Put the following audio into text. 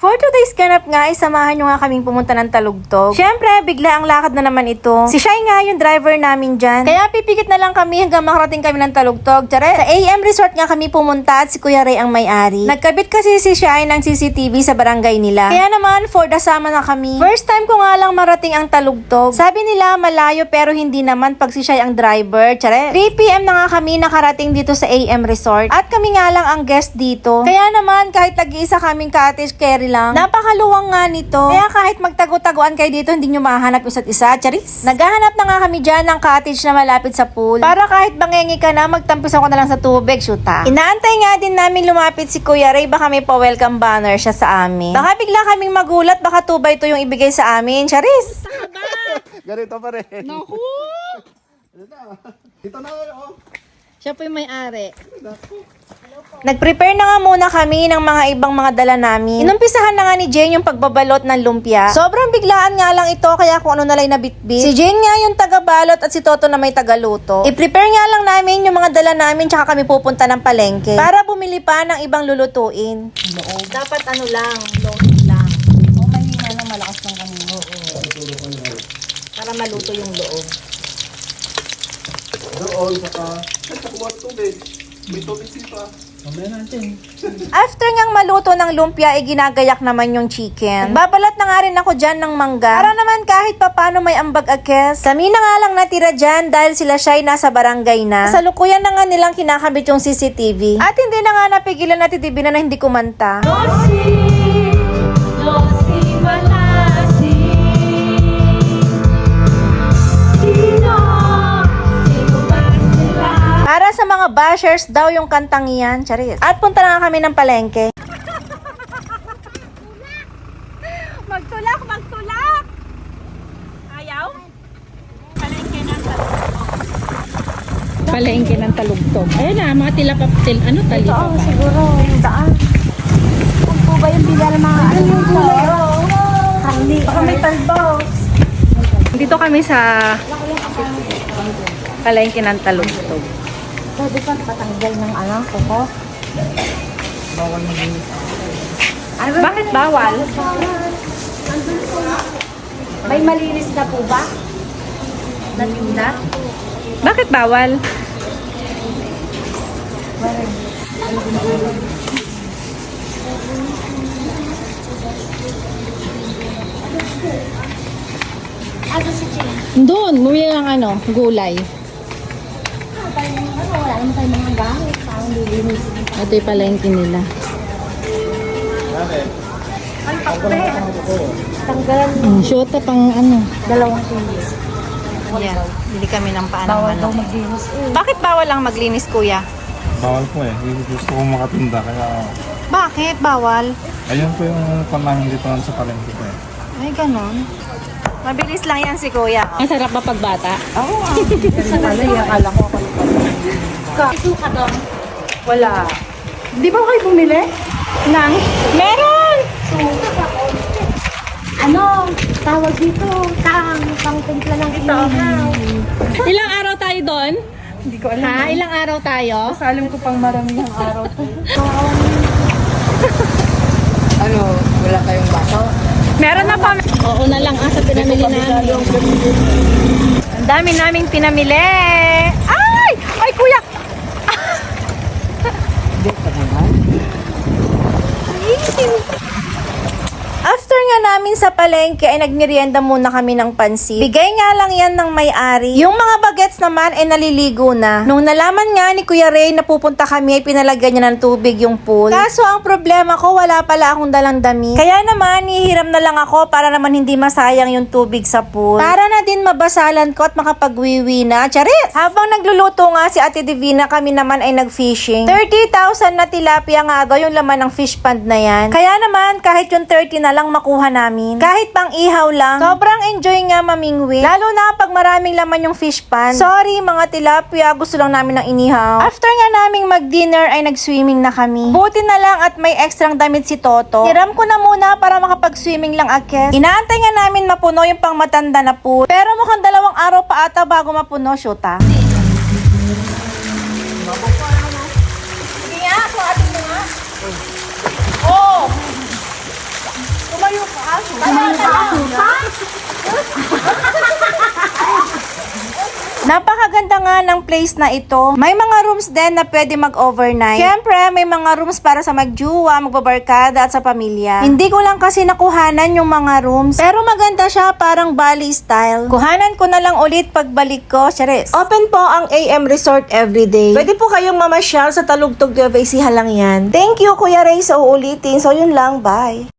For today's ganap nga, samahan nyo nga kaming pumunta ng Talugtog. Siyempre, bigla ang lakad na naman ito. Si Shai nga yung driver namin dyan. Kaya pipikit na lang kami hanggang makarating kami ng Talugtog. Tsare, sa AM Resort nga kami pumunta at si Kuya Ray ang may-ari. Nagkabit kasi si Shai ng CCTV sa barangay nila. Kaya naman, for the sama na kami. First time ko nga lang marating ang Talugtog. Sabi nila malayo pero hindi naman pag si Shai ang driver. Tsare, 3 PM na nga kami nakarating dito sa AM Resort. At kami nga lang ang guest dito. Kaya naman, kahit tag-iisa kaming cottage carry lang, napakaluwang nga nito. Kaya kahit magtago-taguan kayo dito, hindi nyo mahanap isa't isa. Charis! Naghahanap na nga kami dyan ng cottage na malapit sa pool. Para kahit bangengi ka na, magtampisan ko na lang sa tubig. Shoota. Inaantay nga din namin lumapit si Kuya Ray. Baka may pa-welcome banner siya sa amin. Baka bigla kaming magulat. Baka 2 by 2 yung ibigay sa amin. Charis! Ganito pa rin. Naku! Dito na oh. Siya po yung may-ari. Nag-prepare na nga muna kami ng mga ibang mga dala namin. Inumpisahan na nga ni Jane yung pagbabalot ng lumpia. Sobrang biglaan nga lang ito kaya kung ano na lang nabitbit. Si Jane nga yung tagabalot at si Toto na may tagaluto. I-prepare nga lang namin yung mga dala namin tsaka kami pupunta ng palengke para bumili pa ng ibang lulutuin. Loob. Dapat ano lang, loob lang. O mahina lang, malakas lang kami. Para maluto yung loob. Doon, saka kuha tubig. May tubig dito ah. Mamaya natin. After ngang maluto ng lumpia, ginagayak naman yung chicken. Babalat na nga rin ako dyan ng mangga. Para naman kahit papano may ambag akes. Kami na nga lang natira dyan dahil sila siya'y nasa barangay na. Kasalukuyan na nga nilang kinakabit yung CCTV. At hindi na nga napigilan na titibinan na hindi kumanta. Para sa mga bashers daw yung kantang iyan, charis. At punta na nga kami ng palengke. Magtulak! Magtulak! Ayaw? Palengke ng talugtog. Palengke ng talugtog. Ayun na, mga tilapaptil. Ano talipapa? Siguro yung daan. Kung po ba yung bila ng mga ano yung Hindi. Baka may talbaw. Dito kami sa palengke ng Talugtog. Pwede pa patanggal ng kuko? Bawal maglinis. Bakit bawal? May malinis na po ba? Natinda? Bakit bawal? Doon, bumili ng gulay. Wala naman tayo mga gamit. Parang lilinis. Ito yung palengke nila. Tanggalan Shota pang 2 kilos. Yan. Bili kami ng paanong Bawal daw manok. maglinis eh. Bakit bawal lang maglinis, kuya? Bawal po eh. Gusto kong makatinda kaya Bakit bawal? ayun po yung panahon dito sa palengke ko eh. Ay, ganon. Mabilis lang yan si kuya. Masarap pa pagbata. Pala, akala ko Suka doon. Wala. Di ba kayo bumili? Nang? Meron! Suka pa konti. Tawag dito. Pang-timpla ng ihaw. Ilang araw tayo doon? Hindi ko alam. Ha? Ilang araw tayo? Sa alam ko pang maraming araw to. Wala kayong baso? Meron na pa. Oo na lang sa pinamili namin. Ang dami naming pinamili. Ay! Ay, kuya! After nga namin sa palengke ay nagmerienda muna kami ng pansit. Bigay nga lang yan ng may-ari. Yung mga bagets naman ay naliligo na. Nung nalaman nga ni Kuya Ray na pupunta kami ay pinalagyan niya ng tubig yung pool. Kaso ang problema ko wala pala akong dalang damit. Kaya naman hihiram na lang ako para naman hindi masayang yung tubig sa pool. Para na din mabasalan ko at makapagwiwi na. Charis! Habang nagluluto nga si Ate Divina kami naman ay nag-fishing. 30,000 na tilapia nga daw yung laman ng fish pond na yan. Kaya naman kahit yung 30 na lang makuha namin. Kahit pang ihaw lang, sobrang enjoy nga mamingwi. Lalo na pag maraming laman yung fish pan. Sorry mga tilapia, gusto lang namin ng inihaw. After nga naming mag-dinner ay nag-swimming na kami. Buti na lang at may extrang damit si Toto. Hiram ko na muna para makapag-swimming lang akes. Inaantay nga namin mapuno yung pang matanda na pool. Pero mukhang 2 araw pa ata bago mapuno, shoota. Sige nga, so atin mo nga. Oh! Napakaganda nga ng place na ito. May mga rooms din na pwede mag-overnight. Siyempre, may mga rooms para sa magjuwa, magbabarkada at sa pamilya. Hindi ko lang kasi nakuhanan yung mga rooms. Pero maganda siya, parang Bali style. Kuhanan ko na lang ulit pagbalik ko. Charis. Open po ang AM Resort everyday. Pwede po kayong mamasyal sa Talugtog Nueva Ecija lang yan. Thank you, Kuya Ray, sa uulitin. So yun lang, bye.